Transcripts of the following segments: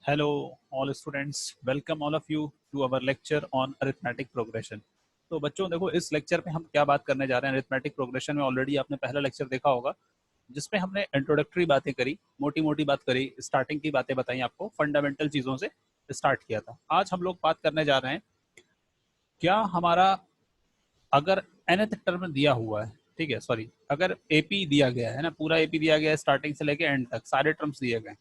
Hello, all students. Welcome all of you to our lecture on arithmetic progression. तो बच्चों देखो इस lecture में हम क्या बात करने जा रहे हैं अरिथमेटिक प्रोग्रेशन में। ऑलरेडी आपने पहला लेक्चर देखा होगा जिसमें हमने इंट्रोडक्टरी बातें करी, मोटी मोटी बात करी, स्टार्टिंग की बातें बताई, आपको फंडामेंटल चीज़ों से स्टार्ट किया था। आज हम लोग बात करने जा रहे हैं क्या हमारा अगर nth टर्म दिया हुआ है, ठीक है, सॉरी, अगर एपी दिया गया है ना, पूरा एपी दिया गया है, स्टार्टिंग से लेके एंड तक सारे टर्म्स दिए गए।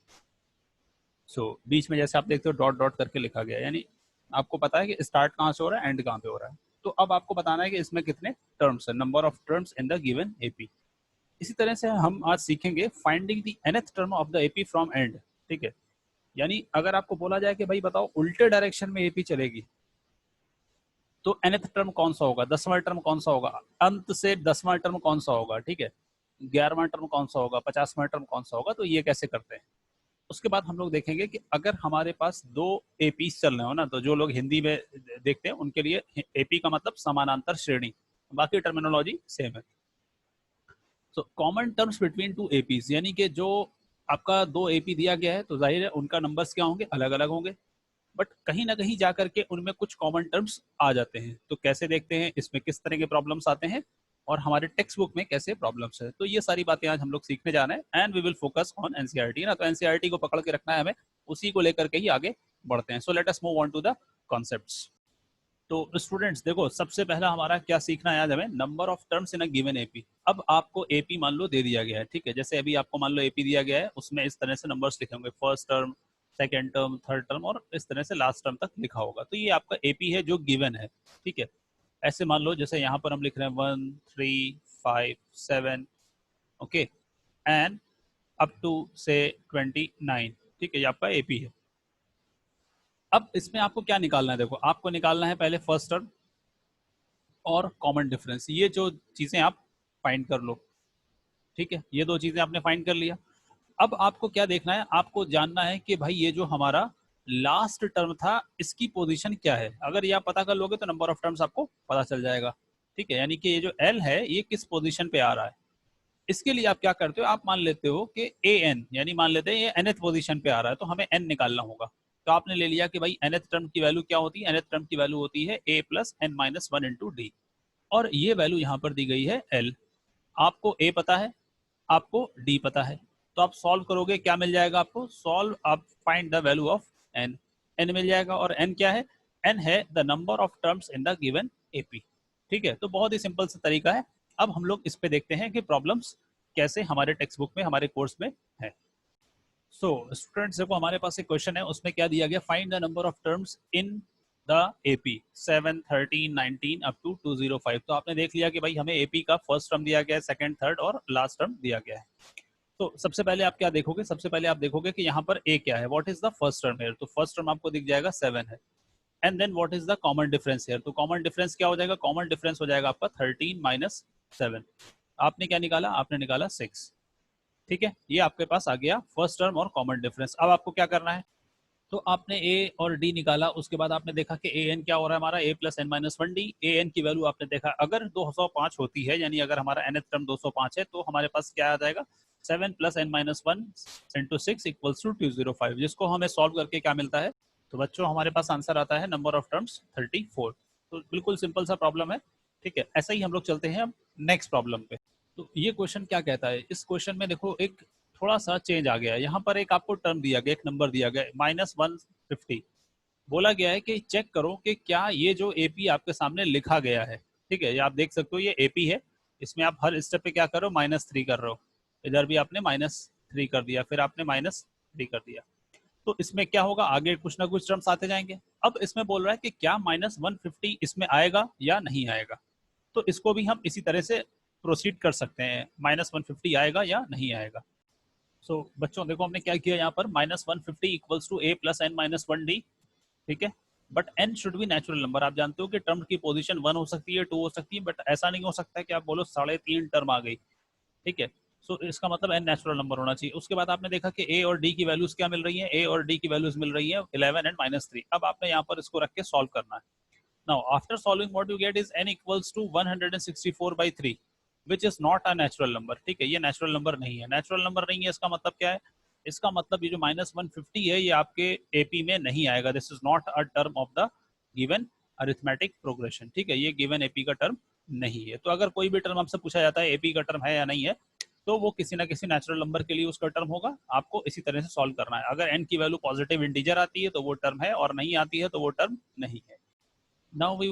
बीच में जैसे आप देखते हो डॉट डॉट करके लिखा गया, यानी आपको पता है कि स्टार्ट कहाँ से हो रहा है, एंड कहाँ पे हो रहा है। तो अब आपको बताना है कि इसमें कितने टर्म्स है, number of terms in the given AP. इसी तरह से हम आज सीखेंगे finding the nth term of the AP from and, ठीक है। यानी अगर आपको बोला जाए कि भाई बताओ उल्टे डायरेक्शन में एपी चलेगी तो nth टर्म कौन सा होगा, 10वां टर्म कौन सा होगा, अंत से 10वां टर्म कौन सा होगा, ठीक है, 11वां टर्म कौन सा होगा, 50वां टर्म कौन सा होगा। तो ये कैसे करते हैं। उसके बाद हम लोग देखेंगे कि अगर हमारे पास दो एपी चल रहे हो ना, तो जो लोग हिंदी में देखते हैं उनके लिए एपी का मतलब समानांतर श्रेणी, बाकी टर्मिनोलॉजी सेम है। So common terms between two APs, यानी कि जो आपका दो एपी दिया गया है तो जाहिर है उनका नंबर्स क्या होंगे, अलग अलग होंगे, बट कहीं ना कहीं जाकर के उनमें कुछ कॉमन टर्म्स आ जाते हैं। तो कैसे देखते हैं, इसमें किस तरह के प्रॉब्लम्स आते हैं और हमारे टेक्स्ट बुक में कैसे प्रॉब्लम्स है, तो ये सारी बातें आज हम लोग सीखने जा रहे हैं। And we will focus on NCERT ना, तो एनसीईआरटी को पकड़ के रखना है हमें, उसी को लेकर के ही आगे बढ़ते हैं। So let us move on to the concepts. तो स्टूडेंट्स देखो, सबसे पहला हमारा क्या सीखना है आज हमें, number of terms in a given AP. अब आपको एपी मान लो दे दिया गया है, ठीक है, जैसे अभी आपको मान लो एपी दिया गया है, उसमें इस तरह से नंबर्स लिखे होंगे, first term, second term, third term और इस तरह से लास्ट टर्म तक लिखा होगा। तो ये आपका एपी है जो गिवन है, ठीक है। ऐसे मान लो जैसे यहाँ पर हम लिख रहे हैं 1 3 5 7, ओके, एंड अप टू से 29, ठीक है, ये आपका एपी है। अब इसमें आपको क्या निकालना है, देखो आपको निकालना है पहले फर्स्ट टर्म और कॉमन डिफरेंस, ये जो चीजें आप फाइंड कर लो, ठीक है, ये दो चीजें आपने फाइंड कर लिया। अब आपको क्या देखना है, आपको जानना है कि भाई ये जो हमारा लास्ट टर्म था इसकी पोजीशन क्या है। अगर ये आप पता कर लोगे तो नंबर ऑफ टर्म्स आपको पता चल जाएगा, ठीक है। यानी कि ये जो एल है ये किस पोजीशन पे आ रहा है, इसके लिए आप क्या करते हो, आप मान लेते हो कि ए एन, यानी मान लेते हैं ये nth पोजीशन पे आ रहा है तो हमें एन निकालना होगा। तो आपने ले लिया कि भाई nth टर्म की वैल्यू क्या होती है, nth टर्म की वैल्यू होती है a plus N minus one into d, और ये वैल्यू यहाँ पर दी गई है एल। आपको ए पता है, आपको डी पता है, तो आप सॉल्व करोगे, क्या मिल जाएगा आपको, सॉल्व आप find the value of N, N मिल जाएगा। और एन क्या है, एन है the number of terms in the given AP, ठीक है। तो बहुत ही सिंपल सा तरीका है। अब हम लोग इस पे देखते हैं कि प्रॉब्लम्स कैसे हमारे टेक्स्ट बुक में, हमारे कोर्स में है। सो स्टूडेंट्स देखो, हमारे पास एक क्वेश्चन है, उसमें क्या दिया गया, find the number of terms in the AP 7 13 19 up to 205। तो आपने देख लिया कि भाई हमें एपी का फर्स्ट टर्म दिया गया है, सेकंड, थर्ड और लास्ट टर्म दिया गया है। तो सबसे पहले आप क्या देखोगे, सबसे पहले आप देखोगे कि यहाँ पर ए क्या है, what is the first term here, तो फर्स्ट टर्म आपको दिख जाएगा 7 है। And then what is the common difference here, तो कॉमन डिफरेंस क्या हो जाएगा, कॉमन डिफरेंस हो जाएगा आपका 13 माइनस 7। आपने क्या निकाला, आपने निकाला 6, ठीक है। ये आपके पास आ गया फर्स्ट टर्म और कॉमन डिफरेंस। अब आपको क्या करना है, तो आपने ए और डी निकाला, उसके बाद आपने देखा कि ए एन क्या हो रहा है हमारा, A plus N minus one D. A N की वैल्यू आपने देखा अगर 205 होती है, यानी अगर हमारा एन टर्म 205 है तो हमारे पास क्या आ जाएगा, 7 plus N minus one into 6 equals to 205, जिसको हमें सॉल्व करके क्या मिलता है, तो बच्चों हमारे पास आंसर आता है नंबर ऑफ टर्म्स 34। तो बिल्कुल सिंपल सा प्रॉब्लम है, ठीक है। ऐसा ही हम लोग चलते हैं अब नेक्स्ट प्रॉब्लम पे। तो ये क्वेश्चन क्या कहता है, इस क्वेश्चन में देखो एक थोड़ा सा चेंज आ गया है। यहाँ पर एक आपको टर्म दिया गया, एक नंबर दिया गया -150। बोला गया है कि चेक करो कि क्या ये जो एपी आपके सामने लिखा गया है, ठीक है, ये आप देख सकते हो ये एपी है, इसमें आप हर स्टेप पे क्या कर रहे हो, -3 कर रहे हो। इधर भी आपने -3 कर दिया, फिर आपने -3 कर दिया। तो इसमें क्या होगा, आगे कुछ ना कुछ टर्म्स आते जाएंगे। अब इसमें बोल रहा है कि क्या -150 इसमें आएगा या नहीं आएगा। तो इसको भी हम इसी तरह से प्रोसीड कर सकते हैं, -150 आएगा या नहीं आएगा। बच्चों देखो हमने क्या किया यहाँ पर, -150 equals to A plus N minus one d, ठीक है। But n should be natural number. आप जानते हो कि टर्म की पोजीशन 1 हो सकती है, 2 हो सकती है, बट ऐसा नहीं हो सकता है कि आप बोलो 3.5 टर्म आ गई, ठीक है। इसका मतलब एन नेचुरल नंबर होना चाहिए। उसके बाद आपने देखा कि ए और डी की वैल्यूज क्या मिल रही है, ए और डी की वैल्यूज मिल रही है 11 एंड -3। अब आपने यहाँ पर इसको रख के सॉल्व करना है। Now after solving what you get is n equals to 164/3 which is not a natural number, ठीक है, ये नेचुरल नंबर नहीं है। नेचुरल नंबर नहीं है इसका मतलब क्या है, इसका मतलब ये जो -150 है ये आपके एपी में नहीं आएगा, this is not a term of the given arithmetic progression, ठीक है, ये गिवन एपी का टर्म नहीं है। तो अगर कोई भी टर्म आपसे पूछा जाता है एपी का टर्म है या नहीं है, तो वो किसी ना किसी नेचुरल नंबर के लिए उसका टर्म होगा, आपको इसी तरह से सॉल्व करना है। अगर n की वैल्यू पॉजिटिव इंटीजर आती है तो वो टर्म है, और नहीं आती है तो वो टर्म नहीं है। Now we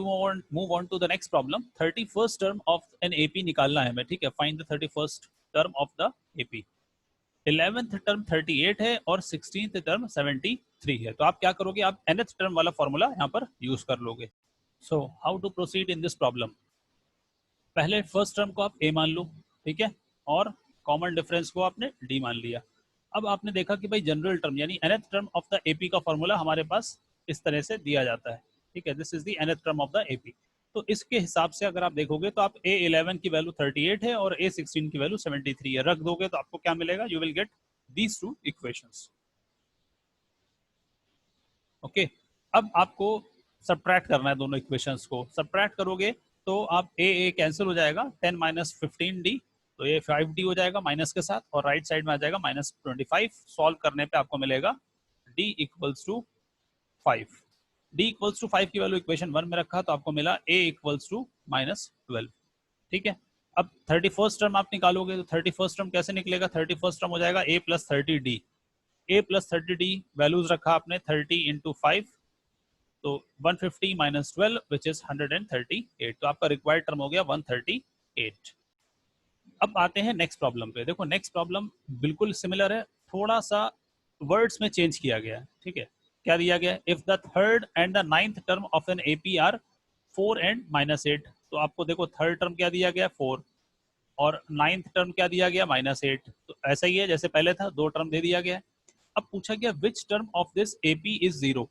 move on to the next problem. 31st term of an AP निकालना है हमें, ठीक है, find the 31st term of the AP. 11th term 38 है और 16th टर्म 73 है। तो आप क्या करोगे, आप nth टर्म वाला फॉर्मूला यहाँ पर यूज कर लोगे। So how to proceed in this problem, पहले फर्स्ट टर्म को आप a मान लो, ठीक है, और कॉमन डिफरेंस को आपने d मान लिया। अब आपने देखा कि भाई जनरल टर्म यानी nth term of the AP का फॉर्मूला हमारे पास इस तरह से दिया जाता है, ठीक है, this is the nth term of the AP। तो इसके हिसाब से अगर आप देखोगे तो आप A11 की वैल्यू 38 है और A16 की वैल्यू 73 है, रख दोगे तो आपको क्या मिलेगा, you will get these two equations. Okay, अब आपको सब्ट्रैक्ट करना है दोनों इक्वेशंस को। सब्ट्रैक्ट करोगे तो आप ए कैंसिल हो जाएगा, 10 माइनस 15d, तो ये 5d हो जाएगा माइनस के साथ, और राइट साइड में आ जाएगा -25। सॉल्व करने पे आपको मिलेगा d equals to 5। d equals to 5 की वैल्यू इक्वेशन 1 में रखा तो आपको मिला a इक्वल्स टू -12, ठीक है। अब 31st टर्म आप निकालोगे तो 31st टर्म कैसे निकलेगा, 31st टर्म हो जाएगा a plus 30d। a plus 30d values रखा आपने 30 इंटू 5, तो 150 माइनस 12 विच इज 138, तो आपका रिक्वायर्ड टर्म हो गया 138। अब आते हैं नेक्स्ट प्रॉब्लम पे। देखो नेक्स्ट प्रॉब्लम बिल्कुल सिमिलर है, थोड़ा सा वर्ड्स में चेंज किया गया है, ठीक है। क्या दिया गया है, if the third and the ninth term of an AP are 4 and -8, तो आपको देखो थर्ड टर्म क्या दिया गया 4 और नाइन्थ टर्म क्या दिया गया -8, तो ऐसा ही है जैसे पहले था, दो टर्म दे दिया गया है। अब पूछा गया which term of this AP is 0,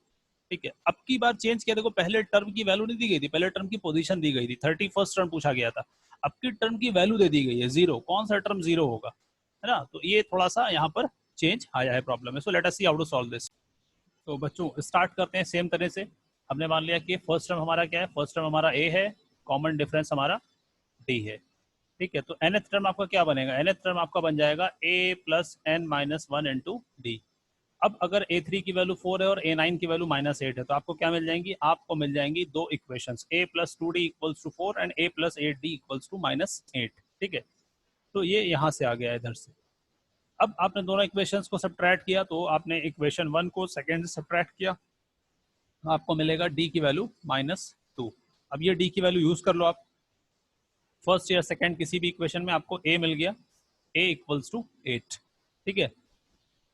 ठीक है। अब की बार चेंज किया, देखो पहले टर्म की वैल्यू नहीं दी गई थी, पहले टर्म की पोजीशन दी गई थी, 31st टर्म पूछा गया था, अब की टर्म की वैल्यू दे दी गई है 0, कौन सा टर्म 0 होगा, है ना। तो ये थोड़ा सा यहाँ पर चेंज आया है प्रॉब्लम में। So let us see how to solve this. तो बच्चों स्टार्ट करते हैं सेम तरह से। हमने मान लिया कि फर्स्ट टर्म हमारा क्या है, फर्स्ट टर्म हमारा a है, कॉमन डिफरेंस हमारा d है, ठीक है। तो nth टर्म आपका क्या बनेगा, nth टर्म आपका बन जाएगा a plus n minus 1 into D. अब अगर a3 की वैल्यू 4 है और a9 की वैल्यू -8 है, तो आपको क्या मिल जाएंगी, आपको मिल जाएंगी दो equations, a plus 2d equals to 4 and a plus 8d equals to -8, ठीक है। तो ये यहाँ से आ गया इधर से। अब आपने दोनों इक्वेशंस को सब्ट्रैक्ट किया, तो आपने इक्वेशन 1 को सेकेंड से सब्ट्रैक्ट किया, तो आपको मिलेगा d की वैल्यू -2। अब ये d की वैल्यू यूज कर लो आप, फर्स्ट या सेकेंड किसी भी इक्वेशन में आपको a मिल गया, a इक्वल्स टू 8, ठीक है,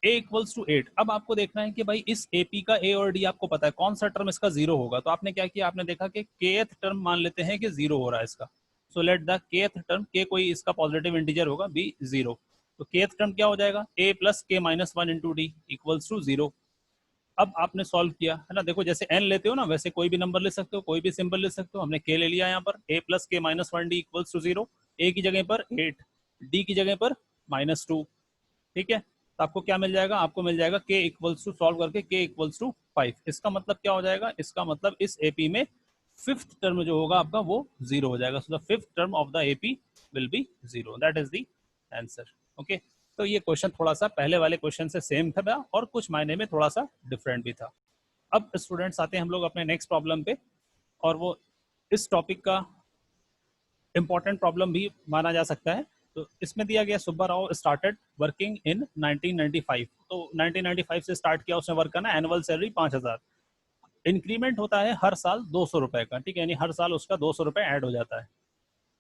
a इक्वल्स टू 8। अब आपको देखना है कि भाई इस AP का a और d आपको पता है कौन सा टर्म इसका 0 होगा, तो आपने क्या किया, आपने देखा कि kth टर्म मान लेते हैं कि 0 हो रहा है इसका। So let the kth term, k कोई इसका पॉजिटिव इंटीजर होगा, b 0, तो kth टर्म क्या हो जाएगा, a plus k minus 1 into d equals to 0। अब आपने सॉल्व किया है ना, देखो जैसे n लेते हो ना वैसे कोई भी नंबर ले सकते हो, कोई भी सिंबल ले सकते हो, हमने k ले लिया यहाँ पर, a plus k minus 1 d equals to 0, a की जगह पर 8, d की जगह पर -2, ठीक है। तो आपको क्या मिल जाएगा, आपको मिल जाएगा k इक्वल्स टू, सॉल्व करके k इक्वल्स टू 5। इसका मतलब क्या हो जाएगा, इसका मतलब इस एपी में फिफ्थ टर्म जो होगा आपका वो 0 हो जाएगा। So the fifth term of the AP will be 0, that is the answer. Okay, तो ये क्वेश्चन थोड़ा सा पहले वाले क्वेश्चन से सेम था और कुछ मायने में थोड़ा सा डिफरेंट भी था। अब स्टूडेंट्स आते हैं हम लोग अपने नेक्स्ट प्रॉब्लम पे, और वो इस टॉपिक का इंपॉर्टेंट प्रॉब्लम भी माना जा सकता है। तो इसमें दिया गया Subba Rao started working in 1995, तो 1995 से स्टार्ट किया उसने वर्क करना, एनुअल सैलरी 5000, इंक्रीमेंट होता है हर साल 200 रुपए का, ठीक है, यानी हर साल उसका 200 रुपए ऐड हो जाता है।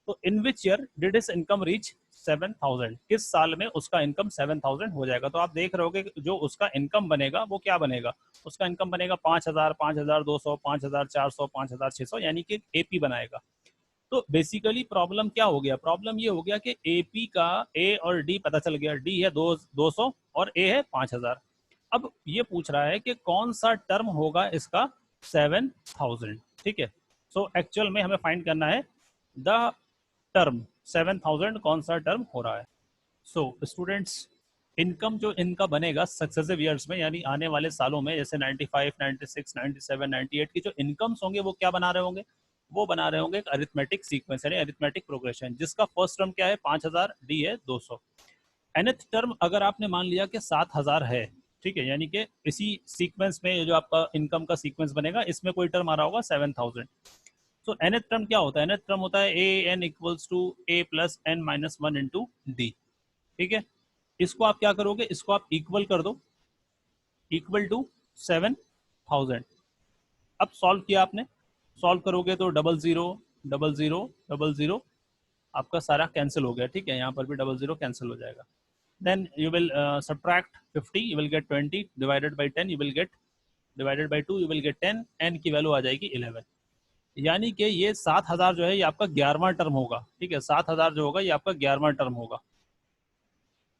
तो in which year did his income reach 7000, किस साल में उसका इनकम 7000 हो जाएगा। तो आप देख रहे हो कि जो उसका इनकम बनेगा वो क्या बनेगा, उसका इनकम बनेगा 5000, 5200, 5400, 5600, यानी कि एपी बनाएगा। तो बेसिकली प्रॉब्लम क्या हो गया, प्रॉब्लम ये हो गया कि एपी का ए और डी पता चल गया, डी है 200 और ए है 5000। अब ये पूछ रहा है कि कौन सा टर्म होगा इसका 7000, ठीक है। सो एक्चुअल में हमें फाइंड करना है द टर्म 7000 कौन सा टर्म हो रहा है। सो स्टूडेंट्स, इनकम जो इनका बनेगा सक्सेसिव ईयर्स में, यानी आने वाले सालों में, जैसे 95, 96, 97, 98 की जो इनकम्स होंगे वो क्या बना रहे होंगे, वो बना रहे होंगे एक अरिथमेटिक सीक्वेंस यानी अरिथमेटिक प्रोग्रेशन, जिसका फर्स्ट टर्म क्या है 5000, डी है 200। nth टर्म अगर आपने मान लिया कि 7,000 है, ठीक है, यानी कि इसी सीक्वेंस में जो आपका इनकम का सीक्वेंस बनेगा इसमें कोई टर्म आ रहा होगा 7,000। तो nth टर्म क्या होता है? nth टर्म होता है A N equals to A plus N minus one into D. ठीक है, इसको आप क्या करोगे, इसको आप इक्वल कर दो, इक्वल टू 7,000। अब सॉल्व किया आपने, सॉल्व करोगे तो double zero double zero double zero आपका सारा कैंसिल हो गया। ठीक है, यहाँ पर भी डबल जीरो कैंसिल हो जाएगा। Then you will subtract 50, you will get 20 divided by 10, you will get divided by 2, you will get 10, n की वैल्यू आ जाएगी 11। यानी कि ये 7,000 जो है ये आपका 11वां टर्म होगा। ठीक है, 7,000 जो होगा ये आपका 11वां टर्म होगा।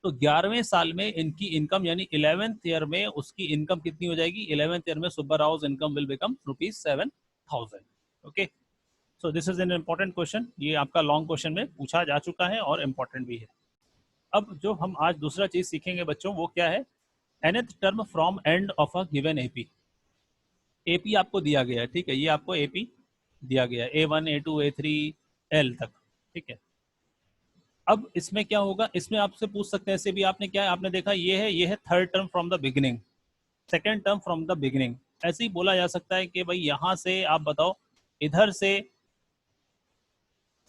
तो 11वें साल में इनकी इनकम यानी 11th ईयर में उसकी इनकम कितनी हो जाएगी? 11th ईयर में Subba Rao income will become ₹7,000। Okay, so this is an important question, ये आपका लॉन्ग क्वेश्चन में पूछा जा चुका है और इम्पोर्टेंट भी है। अब जो हम आज दूसरा चीज सीखेंगे बच्चों वो क्या है? nth term from end of a given AP. AP आपको दिया गया है, ठीक है, ये आपको एपी दिया गया है A1 A2 A3 L तक। ठीक है, अब इसमें क्या होगा, इसमें आपसे पूछ सकते हैं, ऐसे भी आपने क्या है, आपने देखा ये है third term from the beginning, second term from the beginning. ऐसे ही बोला जा सकता है कि भाई यहां से आप बताओ इधर से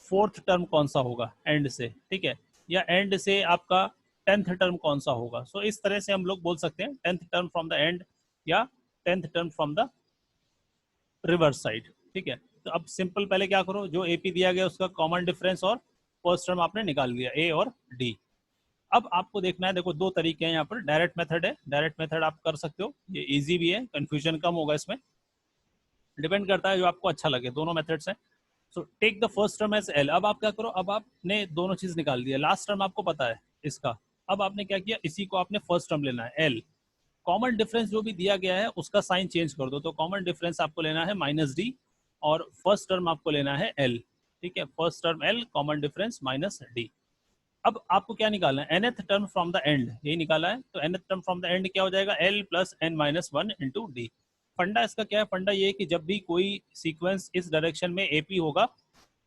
फोर्थ टर्म कौन सा होगा एंड से, ठीक है, या एंड से आपका 10th टर्म कौन सा होगा। सो इस तरह से हम लोग बोल सकते हैं 10th term from the and या 10th term from the reverse side. ठीक है, तो अब सिंपल पहले क्या करो, जो एपी दिया गया उसका कॉमन डिफरेंस और फर्स्ट टर्म आपने निकाल लिया ए और डी। अब आपको देखना है, देखो दो तरीके हैं यहाँ पर, डायरेक्ट मेथड है, डायरेक्ट मेथड आप कर सकते हो, ये इजी भी है, कंफ्यूजन कम होगा इसमें, डिपेंड करता है जो आपको अच्छा लगे, दोनों मेथड्स हैं। So take the first term as l. अब आप क्या करो, अब आपने दोनों चीज निकाल दिया, लास्ट टर्म आपको पता है इसका, अब आपने क्या किया, इसी को आपने फर्स्ट टर्म लेना है एल। कॉमन डिफरेंस जो भी दिया गया है उसका साइन चेंज कर दो, तो कॉमन डिफरेंस आपको लेना है माइनस डी और फर्स्ट टर्म आपको लेना है एल। ठीक है, first term l, common difference minus d. अब आपको क्या निकालना है, nth term from the end, यही निकाला है, तो nth term from the end क्या हो जाएगा, l plus N minus one into d. फंडा इसका क्या है, फंडा ये है कि जब भी कोई सीक्वेंस इस डायरेक्शन में एपी होगा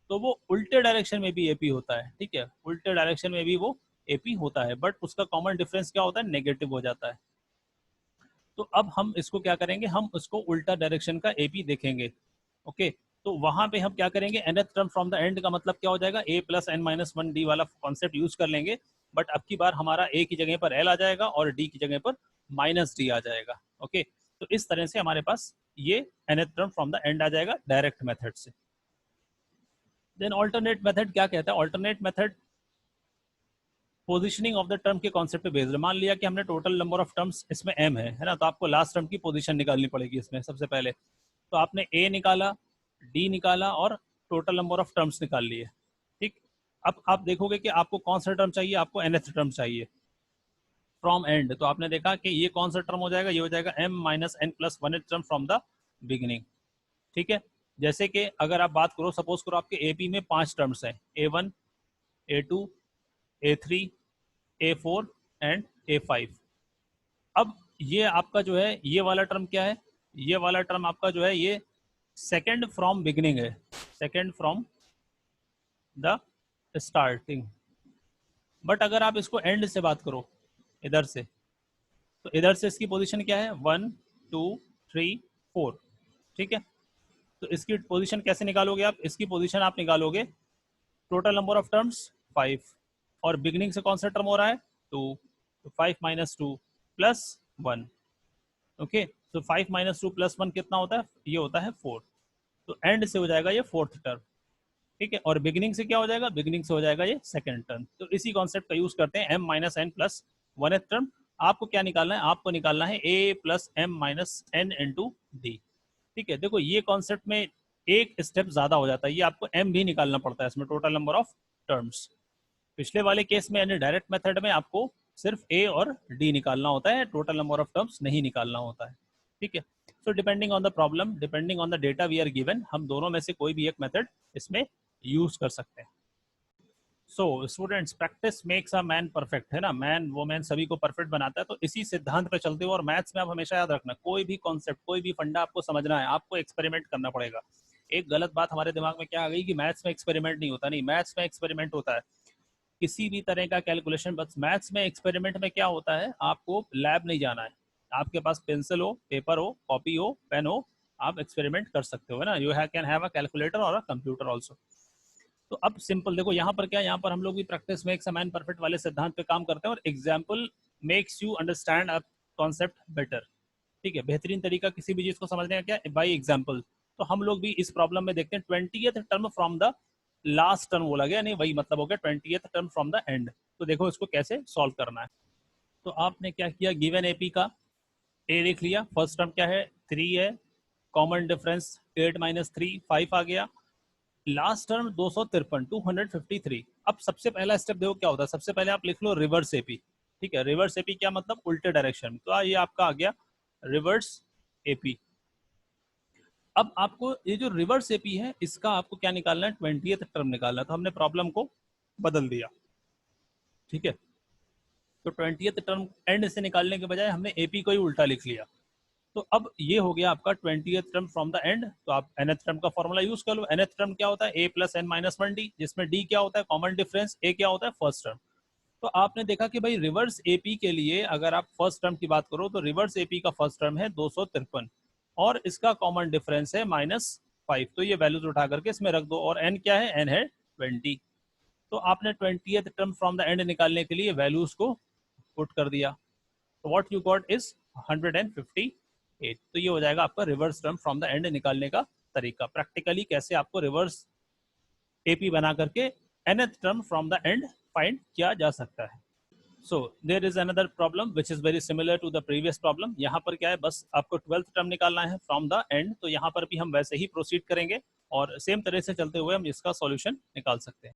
तो वो उल्टे डायरेक्शन में भी एपी होता है। ठीक है, उल्टे डायरेक्शन में भी वो एपी होता है, बट उसका कॉमन डिफरेंस क्या होता है, नेगेटिव हो जाता है। तो अब हम इसको क्या करेंगे, हम उसको उल्टा डायरेक्शन का एपी देखेंगे। ओके, तो वहां पे हम क्या करेंगे, nth term from the end का मतलब क्या हो जाएगा, a plus N minus one d वाला कॉन्सेप्ट यूज कर लेंगे, बट अब की बार हमारा a की जगह पर l आ जाएगा और d की जगह पर माइनस डी आ जाएगा। ओके, तो इस तरह से हमारे पास ये nth term from the end आ जाएगा डायरेक्ट मेथड से। देन ऑल्टरनेट मेथड क्या कहता है, alternate method positioning of the term के कॉन्सेप्ट पे बेस्ड है। मान लिया कि हमने टोटल नंबर ऑफ टर्म्स इसमें m है ना, तो आपको लास्ट टर्म की पोजीशन निकालनी पड़ेगी इसमें सबसे पहले। तो आपने a निकाला, d निकाला और टोटल नंबर ऑफ टर्म्स निकाल लिए। ठीक, अब आप देखोगे कि आपको कौन सा टर्म चाहिए, आपको nth टर्म चाहिए फ्रॉम एंड, तो आपने देखा कि ये कौन सा टर्म हो जाएगा, ये हो जाएगा m minus n plus one term from the beginning. ठीक है, जैसे कि अगर आप बात करो, सपोज करो आपके एपी में 5 टर्म्स हैं, A1 A2 A3 A4 and A5। अब ये आपका जो है ये वाला टर्म क्या है, ये वाला टर्म आपका जो है ये सेकेंड फ्रॉम बिगिनिंग है, second from the starting. But अगर आप इसको एंड से बात करो इधर से, तो इधर से इसकी पोजीशन क्या है, 1 2 3 4। ठीक है, तो इसकी पोजीशन कैसे निकालोगे आप, इसकी पोजीशन आप निकालोगे टोटल नंबर ऑफ टर्म्स 5 और बिगिनिंग से कौन सा टर्म हो रहा है 2, तो 5 माइनस टू प्लस 1। ओके, तो 5 माइनस टू प्लस 1 कितना होता है, ये होता है 4। तो एंड से हो जाएगा ये फोर्थ टर्म। ठीक है, और बिगिनिंग से क्या हो जाएगा, बिगिनिंग से हो जाएगा ये सेकंड टर्म। तो इसी कॉन्सेप्ट का यूज करते हैं m minus n plus one term. आपको क्या निकालना है, आपको निकालना है a plus m minus n into D. ठीक है, देखो ये कॉन्सेप्ट में एक स्टेप ज्यादा हो जाता है, ये आपको m भी निकालना पड़ता है इसमें, टोटल नंबर ऑफ टर्म्स। पिछले वाले केस में यानी डायरेक्ट मेथड में आपको सिर्फ a और d निकालना होता है, टोटल नंबर ऑफ टर्म्स नहीं निकालना होता है। ठीक है, so depending on the problem, depending on the data we are given, हम दोनों में से कोई भी एक मेथड इसमें यूज कर सकते हैं। So students, practice makes a man perfect, है ना, मैन वोमैन सभी को परफेक्ट बनाता है, तो इसी सिद्धांत पे चलते हुए, और मैथ्स में आप हमेशा याद रखना, कोई भी कॉन्सेप्ट, कोई भी फंडा आपको समझना है, आपको एक्सपेरिमेंट करना पड़ेगा। एक गलत बात हमारे दिमाग में क्या आ गई कि मैथ्स में एक्सपेरिमेंट नहीं होता, नहीं, मैथ्स में एक्सपेरिमेंट होता है। किसी भी तरह का कैलकुलेशन, बस मैथ्स में एक्सपेरिमेंट में क्या होता है, आपको लैब नहीं जाना है, आपके पास पेंसिल हो, पेपर हो, कॉपी हो, पेन हो, आप एक्सपेरिमेंट कर सकते हो, है ना। You can have a calculator और अ कंप्यूटर ऑल्सो। तो अब सिंपल देखो यहाँ पर क्या, यहाँ पर हम लोग भी प्रैक्टिस में एक समान परफेक्ट वाले सिद्धांत पे काम करते हैं, और example makes you understand a concept better. ठीक है, बेहतरीन तरीका किसी भी चीज को समझने का क्या, बाई एग्जाम्पल। तो हम लोग भी इस प्रॉब्लम में देखते हैं 20th term from the last term बोला गया, नहीं वही मतलब हो गया 20th term from the and. तो देखो इसको कैसे सॉल्व करना है। तो आपने क्या किया, गिवन एपी का ए लिख लिया, फर्स्ट टर्म क्या है 3 है, कॉमन डिफरेंस 8 माइनस 3 5 आ गया, लास्ट टर्म 253 253। अब सबसे पहला स्टेप देखो क्या होता है, सबसे पहले आप लिख लो रिवर्स एपी। ठीक है, रिवर्स एपी क्या मतलब, उल्टे डायरेक्शन में। तो ये आपका आ गया रिवर्स एपी। अब आपको ये जो रिवर्स एपी है इसका आपको क्या निकालना है, 20th टर्म निकालना है। तो हमने प्रॉब्लम को बदल दिया। ठीक है, तो 20th टर्म एंड से निकालने के बजाय हमने एपी को ही उल्टा लिख लिया। तो अब ये हो गया आपका 20th term from the and. तो आप nth टर्म का फॉर्मूला यूज कर लो। nth टर्म क्या होता है, a plus N minus 1d, जिसमें d क्या होता है, कॉमन डिफरेंस, a क्या होता है, फर्स्ट टर्म। तो आपने देखा कि भाई रिवर्स एपी के लिए अगर आप फर्स्ट टर्म की बात करो तो रिवर्स एपी का फर्स्ट टर्म है 253 और इसका कॉमन डिफरेंस है -5। तो ये वैल्यूज उठा करके इसमें रख दो, और n क्या है, n है 20। तो आपने 20th term from the and निकालने के लिए वैल्यूज को पुट कर दिया। तो व्हाट यू गॉट इज 158। तो ये हो जाएगा आपका reverse term from the and निकालने का तरीका। प्रैक्टिकली कैसे आपको रिवर्स एपी बना करके nth term from the end find किया जा सकता है। So there is another problem which is very similar to the previous problem. यहाँ पर क्या है, बस आपको 12th टर्म निकालना है फ्रॉम द एंड। तो यहाँ पर भी हम वैसे ही प्रोसीड करेंगे और सेम तरह से चलते हुए हम इसका सॉल्यूशन निकाल सकते हैं।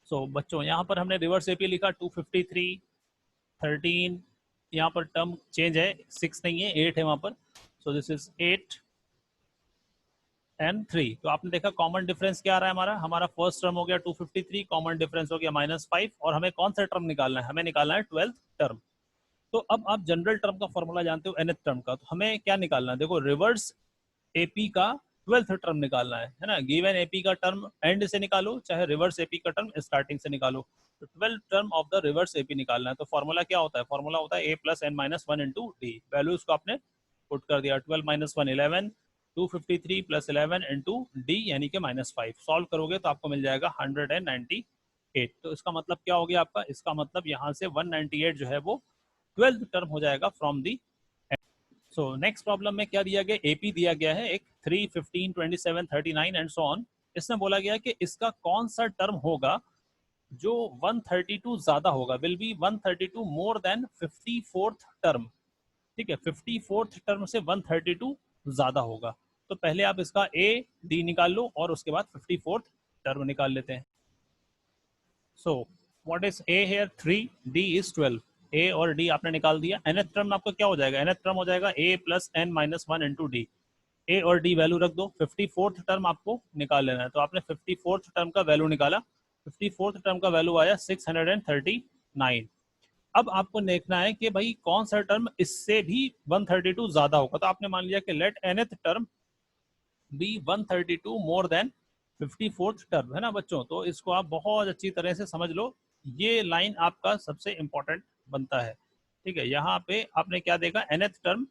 सो बच्चों यहाँ पर हमने रिवर्स एपी लिखा 253 13, यहाँ पर टर्म चेंज है, 6 नहीं है 8 है वहाँ पर। So this is 8 and 3। तो आपने देखा कॉमन डिफरेंस क्या आ रहा है हमारा, हमारा फर्स्ट टर्म हो गया 253, कॉमन डिफरेंस हो गया -5, और हमें कौन सा टर्म निकालना है, हमें निकालना है 12th टर्म। तो अब आप जनरल टर्म का फॉर्मूला जानते हो nth टर्म का, तो हमें क्या निकालना है, देखो रिवर्स एपी का 12th टर्म निकालना है ना। गिवन एपी का टर्म एंड से निकालो, चाहे रिवर्स एपी का टर्म स्टार्टिंग से निकालो। तो 12th term of the reverse AP निकालना है। तो फॉर्मूला क्या होता है, फॉर्मूला होता है a plus N minus 1 into d. Values को आपने पुट कर दिया, 12 माइनस 1 11, 253 प्लस 11 इंटू डी यानी कि -5। सॉल्व करोगे तो आपको मिल जाएगा 198। तो इसका मतलब क्या हो गया आपका, इसका मतलब यहाँ से 198 जो है वो 12th टर्म हो जाएगा from the. So next problem में क्या दिया गया, एपी दिया गया है एक 3 15 27 39 एंड सो ऑन। इसमें बोला गया कि इसका कौन सा टर्म होगा जो 132 ज्यादा होगा, will be 132 more than 54th term. ठीक है, 54th टर्म से 132 ज्यादा होगा। तो पहले आप इसका ए डी निकाल लो और उसके बाद 54th टर्म निकाल लेते हैं। So what is a here 3, d is 12। A और डी आपने निकाल दिया। nth टर्म आपका क्या हो जाएगा, nth टर्म हो जाएगा a plus N minus 1 into D. A और डी वैल्यू रख दो, 54th टर्म आपको निकाल लेना है। तो आपने 54th टर्म का वैल्यू निकाला, 54th टर्म का वैल्यू आया 639। अब आपको देखना है कि भाई कौन सा टर्म इससे भी 132 ज्यादा होगा। तो आपने मान लिया कि let nth term be 132 more than 54th term, है ना बच्चों। तो इसको आप बहुत अच्छी तरह से समझ लो, ये लाइन आपका सबसे इंपॉर्टेंट बनता है। ठीक है, यहाँ पे आपने क्या देखा, nth टर्म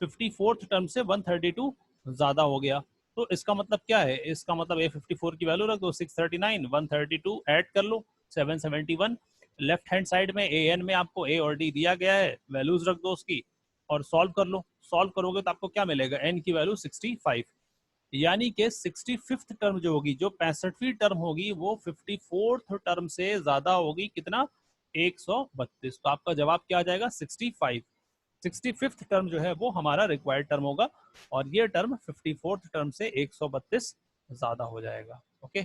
54th टर्म से 132 ज्यादा हो गया। तो इसका मतलब क्या है, इसका मतलब A54 की वैल्यू रख दो 639, 132 ऐड कर लो 771। लेफ्ट हैंड साइड में an में आपको a और d दिया गया है, वैल्यूज रख दो उसकी और सॉल्व कर लो। सॉल्व करोगे तो आपको क्या मिलेगा, n की वैल्यू 65, यानी कि 65th टर्म जो होगी, जो 65वीं टर्म होगी वो 54th टर्म से ज्यादा होगी, कितना, 132। तो आपका जवाब क्या आ जाएगा, 65। 65th टर्म जो है वो हमारा रिक्वायर्ड टर्म होगा और ये टर्म 54th टर्म से 132 ज्यादा हो जाएगा। ओके,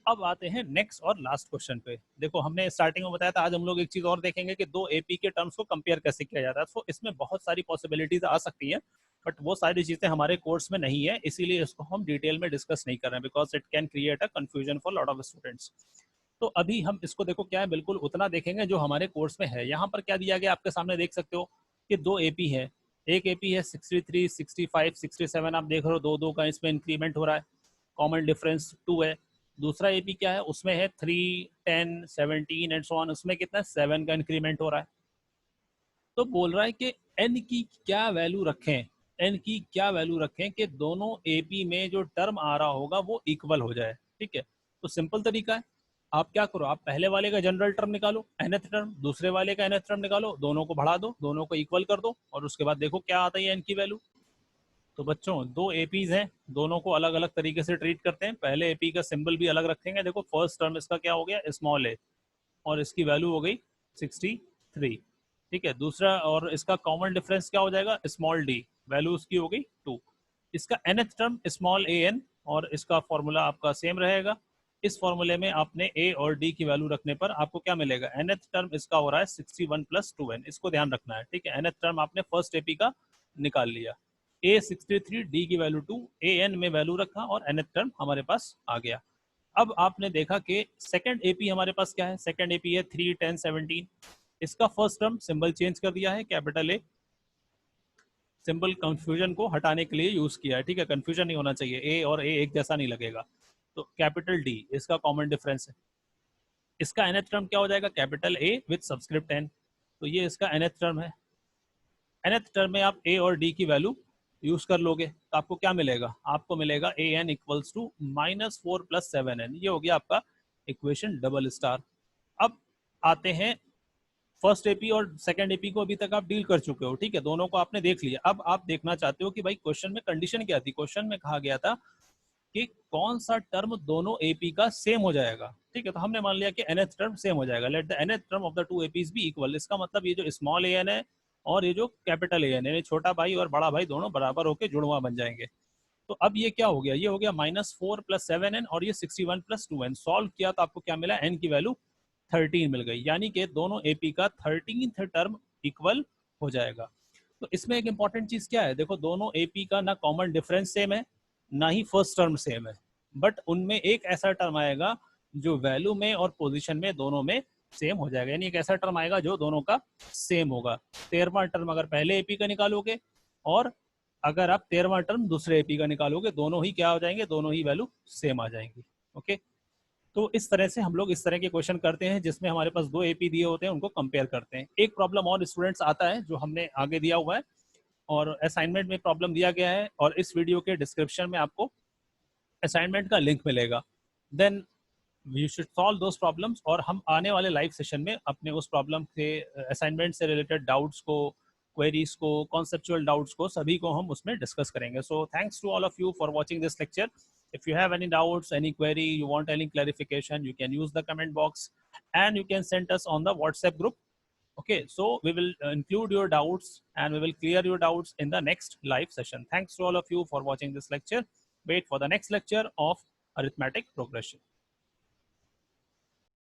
अब आते हैं नेक्स्ट और लास्ट क्वेश्चन पे। देखो हमने स्टार्टिंग में बताया था, आज हम लोग एक चीज और देखेंगे कि दो एपी के टर्म्स को कंपेयर कैसे किया जाता है। तो इसमें बहुत सारी पॉसिबिलिटीज आ सकती हैं, बट वो सारी चीजें हमारे कोर्स में नहीं है, इसीलिए इसको हम डिटेल में डिस्कस नहीं कर रहे हैं, because it can create a confusion for lot of students. तो अभी हम इसको देखो क्या है, बिल्कुल उतना देखेंगे जो हमारे कोर्स में है। यहाँ पर क्या दिया गया आपके सामने देख सकते हो कि दो एपी है। एक एपी है 63 65 67, आप देख रहे हो दो दो का इसमें इंक्रीमेंट हो रहा है, कॉमन डिफरेंस 2 है। दूसरा एपी क्या है, उसमें है 3, 10, 17 एंड सो ऑन, उसमें कितना 7 का इंक्रीमेंट हो रहा है। तो बोल रहा है कि एन की क्या वैल्यू रखें, एन की क्या वैल्यू रखें कि दोनों एपी में जो टर्म आ रहा होगा वो इक्वल हो जाए। ठीक है, तो सिंपल तरीका है, आप क्या करो, आप पहले वाले का जनरल टर्म निकालो nth टर्म, दूसरे वाले का nth टर्म निकालो, दोनों को बढ़ा दो, दोनों को इक्वल कर दो, और उसके बाद देखो क्या आता है एन की वैल्यू। तो बच्चों दो एपीज हैं, दोनों को अलग अलग तरीके से ट्रीट करते हैं। पहले एपी का सिंबल भी अलग रखेंगे। देखो फर्स्ट टर्म इसका क्या हो गया, स्मॉल ए, और इसकी वैल्यू हो गई 63। ठीक है, दूसरा और इसका कॉमन डिफरेंस क्या हो जाएगा, स्मॉल डी, वैल्यू उसकी हो गई 2। इसका nth term small A N, और इसका फॉर्मूला आपका सेम रहेगा। इस फॉर्मूले में आपने ए और डी की वैल्यू रखने पर आपको क्या मिलेगा, nth टर्म इसका हो रहा है 61 प्लस 2n, इसको ध्यान रखना है। ठीक है, nth टर्म आपने फर्स्ट एपी का निकाल लिया, ए 63, डी की वैल्यू 2, ए एन में वैल्यू रखा, और nth टर्म हमारे पास आ गया। अब आपने देखा कि सेकंड एपी हमारे पास क्या है, सेकंड एपी है 3, 10, 17। इसका फर्स्ट टर्म सिंबल चेंज कर दिया है, कैपिटल ए, सिंबल कंफ्यूजन को हटाने के लिए यूज किया है। ठीक है, कंफ्यूजन नहीं होना चाहिए, ए और ए एक जैसा नहीं लगेगा। तो कैपिटल डी इसका कॉमन डिफरेंस है। इसका nth टर्म क्या हो जाएगा, capital A with subscript n, तो ये इसका nth टर्म है। nth टर्म में आप ए और डी की वैल्यू यूज कर लोगे तो आपको क्या मिलेगा, आपको मिलेगा A N equals to -4 plus 7n, ये हो गया आपका इक्वेशन डबल स्टार। अब आते हैं फर्स्ट एपी और सेकंड एपी को, अभी तक आप डील कर चुके हो। ठीक है, दोनों को आपने देख लिया। अब आप देखना चाहते हो कि भाई क्वेश्चन में कंडीशन क्या थी। क्वेश्चन में कहा गया था कि कौन सा टर्म दोनों एपी का सेम हो जाएगा। ठीक है, तो हमने मान लिया कि nth टर्म सेम हो जाएगा, let the nth term of the two APs be equal. इसका मतलब ये जो स्मॉल ए एन है और ये जो कैपिटल ए एन है, छोटा भाई और बड़ा भाई दोनों बराबर होकर जुड़वा बन जाएंगे। तो अब ये क्या हो गया, ये हो गया -4 प्लस 7n, और ये 61 प्लस 2n। सॉल्व किया तो आपको क्या मिला, एन की वैल्यू 13 मिल गई, यानी कि दोनों एपी का 13th टर्म इक्वल हो जाएगा। तो इसमें एक इंपॉर्टेंट चीज क्या है, देखो दोनों एपी का ना कॉमन डिफरेंस सेम है, ना ही फर्स्ट टर्म सेम है, बट उनमें एक ऐसा टर्म आएगा जो वैल्यू में और पोजीशन में दोनों में सेम हो जाएगा, यानी एक ऐसा टर्म आएगा जो दोनों का सेम होगा। 13वां टर्म अगर पहले एपी का निकालोगे, और अगर आप 13वां टर्म दूसरे एपी का निकालोगे, दोनों ही क्या हो जाएंगे, दोनों ही वैल्यू सेम आ जाएंगी। ओके, तो इस तरह से हम लोग इस तरह के क्वेश्चन करते हैं जिसमें हमारे पास दो एपी दिए होते हैं, उनको कंपेयर करते हैं। एक प्रॉब्लम और स्टूडेंट्स आता है जो हमने आगे दिया हुआ है, और असाइनमेंट में प्रॉब्लम दिया गया है, और इस वीडियो के डिस्क्रिप्शन में आपको असाइनमेंट का लिंक मिलेगा। Then we should solve those problems, और हम आने वाले लाइव सेशन में अपने उस प्रॉब्लम के असाइनमेंट से रिलेटेड डाउट्स को, क्वेरीज को, कॉन्सेप्चुअल डाउट्स को, सभी को हम उसमें डिस्कस करेंगे। So thanks to all of you for watching this lecture. If you have any doubts, any query, you want any clarification, you can use the comment box, and you can send us on the WhatsApp group. Okay, so we will include your doubts and we will clear your doubts in the next live session. Thanks to all of you for watching this lecture. Wait for the next lecture of arithmetic progression.